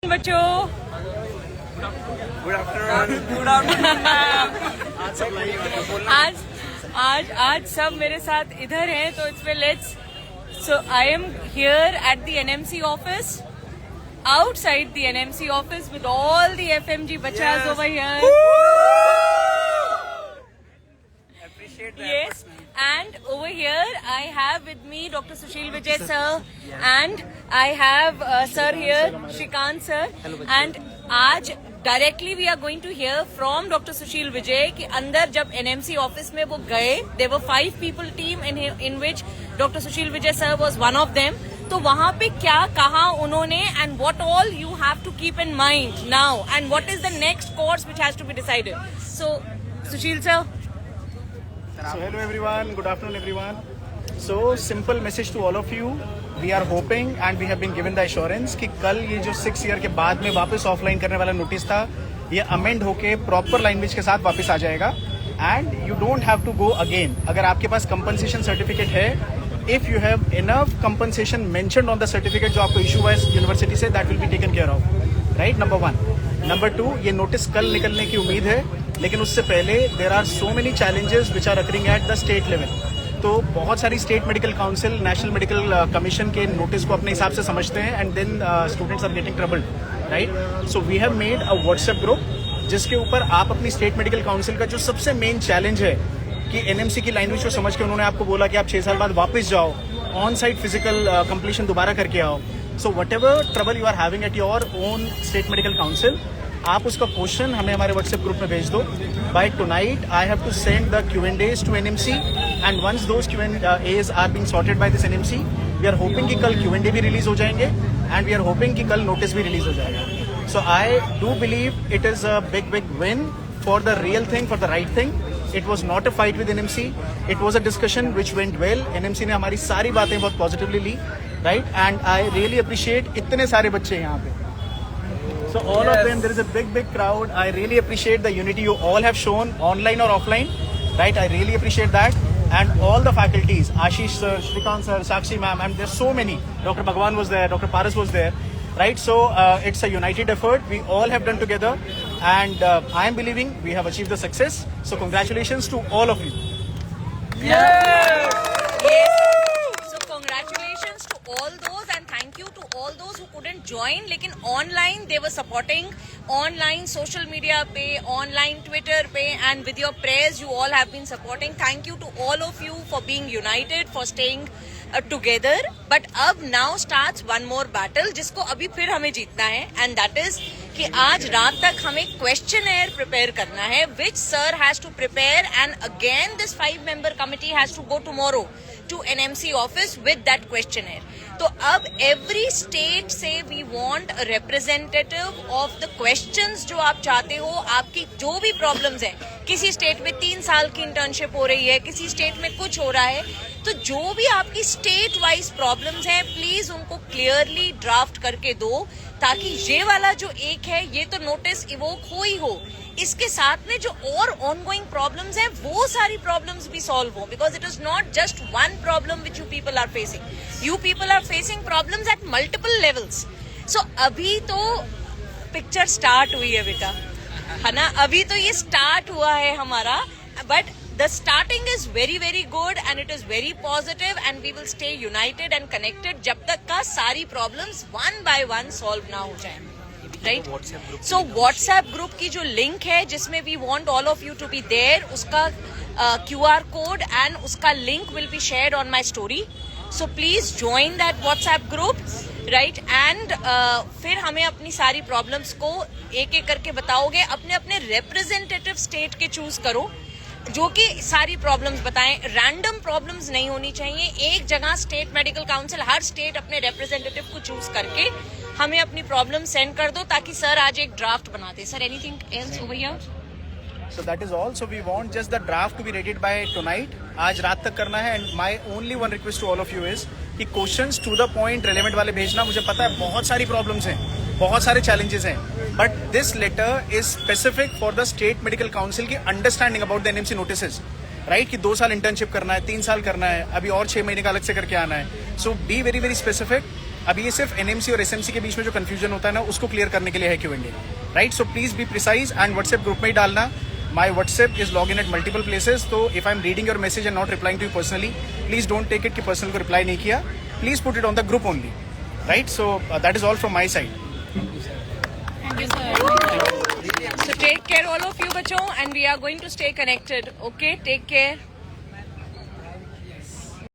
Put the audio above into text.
बच्चों good afternoon आज सब मेरे साथ इधर हैं तो इसमें let's so I am here at the NMC office outside the NMC office with all the FMG bachas over here. Appreciate that. Yes, and over here I have with me Dr. Sushil Vijay sir, and I have sir here, Shrikant sir, and आज directly we are going to hear from Dr. Sushil Vijay कि अंदर जब NMC office में वो गए, there were 5 people team in which Dr. Sushil Vijay sir was one of them. तो वहाँ पे क्या कहा उन्होंने and what all you have to keep in mind now and what is the next course which has to be decided. So Sushil sir. So hello everyone, good afternoon everyone. So simple message to all of you. We are hoping and we have been given the assurance कि कल ये जो 6 year के बाद में वापस offline करने वाला नोटिस था ये अमेंड होके प्रॉपर लैंग्वेज के साथ वापस आ जाएगा and you don't have to go again. अगर आपके पास कंपनसेशन सर्टिफिकेट है, if you have enough compensation mentioned on the certificate जो आपको इशू हुआ है यूनिवर्सिटी से, that will be taken care of, right? Number 1. Number 2, ये नोटिस कल निकलने की उम्मीद है, लेकिन उससे पहले there are so many challenges which are occurring at the state level. तो बहुत सारी state medical council, national medical commission के नोटिस को अपने हिसाब से समझते हैं and then students are getting troubled, right? So we have made a WhatsApp group जिसके ऊपर आप अपनी स्टेट मेडिकल काउंसिल का जो सबसे मेन चैलेंज है कि एनएमसी की लैंग्वेज को समझ के उन्होंने आपको बोला कि आप 6 साल बाद वापस जाओ, ऑन साइट फिजिकल कंप्लीशन दोबारा करके आओ. So whatever trouble you are having at your own state medical council, आप उसका क्वेश्चन हमें हमारे व्हाट्सएप ग्रुप में भेज दो. By tonight I have to send the Q&As to NMC and once those Q&As are being sorted by this NMC, we are hoping कि कल Q&A भी रिलीज हो जाएंगे एंड वी आर होपिंग कि कल नोटिस भी रिलीज हो जाएगा. So I do believe it is a big win for the real thing, for the right thing. It was not a fight with NMC. It was a discussion which went well. NMC ने हमारी सारी बातें बहुत positively Lee, right? And I really appreciate इतने सारे बच्चे यहाँ पे. So all of them, there is a big crowd. I really appreciate the unity you all have shown, online or offline, right? I really appreciate that. And all the faculties, Ashish sir, Shrikant sir, Sakshi ma'am, and there's so many. Dr. Bhagwan was there, Dr. Paras was there, right? So it's a united effort. We all have done together. And I am believing we have achieved the success. So congratulations to all of you. Yes. So congratulations to all those and thank you to all those who couldn't join. लेकिन online they were supporting, online social media पे, online Twitter पे, and with your prayers you all have been supporting. Thank you to all of you for being united, for staying together. But अब now starts one more battle जिसको अभी फिर हमें जीतना है and that is कि आज रात तक हमें क्वेश्चनएयर प्रिपेयर करना है which sir has to prepare and again this 5-member committee has to go tomorrow to NMC office with that questionnaire. तो अब every state से we want a representative of the questions जो आप चाहते हो, आपकी जो भी problems है. किसी स्टेट में 3 साल की इंटर्नशिप हो रही है, किसी स्टेट में कुछ हो रहा है, तो जो भी आपकी स्टेट वाइज प्रॉब्लम्स हैं प्लीज उनको क्लियरली ड्राफ्ट करके दो ताकि ये वाला जो एक है ये तो नोटिस इवोक हो ही हो, इसके साथ में जो और ऑनगोइंग प्रॉब्लम्स हैं वो सारी प्रॉब्लम्स भी सॉल्व हो, because it is not just one problem which you people are facing. You people are facing problems at multiple levels. So अभी तो पिक्चर स्टार्ट हुई है बेटा, है ना? अभी तो ये स्टार्ट हुआ है हमारा, but the starting is very good and it is very positive and we will stay united and connected जब तक का सारी problems one by one solve ना हो जाए, right? So WhatsApp group की जो link है जिसमें we want all of you to be there, उसका QR code and उसका link will be shared on my story. So please join that WhatsApp group, right? And फिर हमें अपनी सारी problems को एक करके बताओगे. अपने अपने representative state के choose करो जो कि सारी प्रॉब्लम्स बताएं. रैंडम प्रॉब्लम्स नहीं होनी चाहिए. एक जगह स्टेट मेडिकल काउंसिल, हर स्टेट अपने रिप्रेजेंटेटिव को चूज करके हमें अपनी प्रॉब्लम सेंड कर दो ताकि सर आज एक ड्राफ्ट बना दे. Sir anything else over here? So that is all. So we want just the draft to be readied by tonight. आज रात तक करना है. And my only one request to all of you is कि questions to the point relevant वाले भेजना. मुझे पता है बहुत सारी प्रॉब्लम्स हैं, बहुत सारे challenges हैं, but this letter is specific for the state medical council की understanding about the NMC notices, right? कि 2 साल इंटर्नशिप करना है, 3 साल करना है, अभी और 6 महीने का अलग से करके आना है. So be very specific अब ये सिर्फ एनएमसी और एसएमसी के बीच में जो कंफ्यूजन होता है ना, उसको क्लियर करने के लिए है Q&A, right? So please be precise and WhatsApp group में ही डालना. My WhatsApp is login at multiple places. So if I'm reading your message and not replying to you personally, please don't take it कि personal को reply नहीं किया. Please put it on the group only, right? So that is all from my side. Thank you, sir. So take care all of you, bachon, and we are going to stay connected. Okay, take care.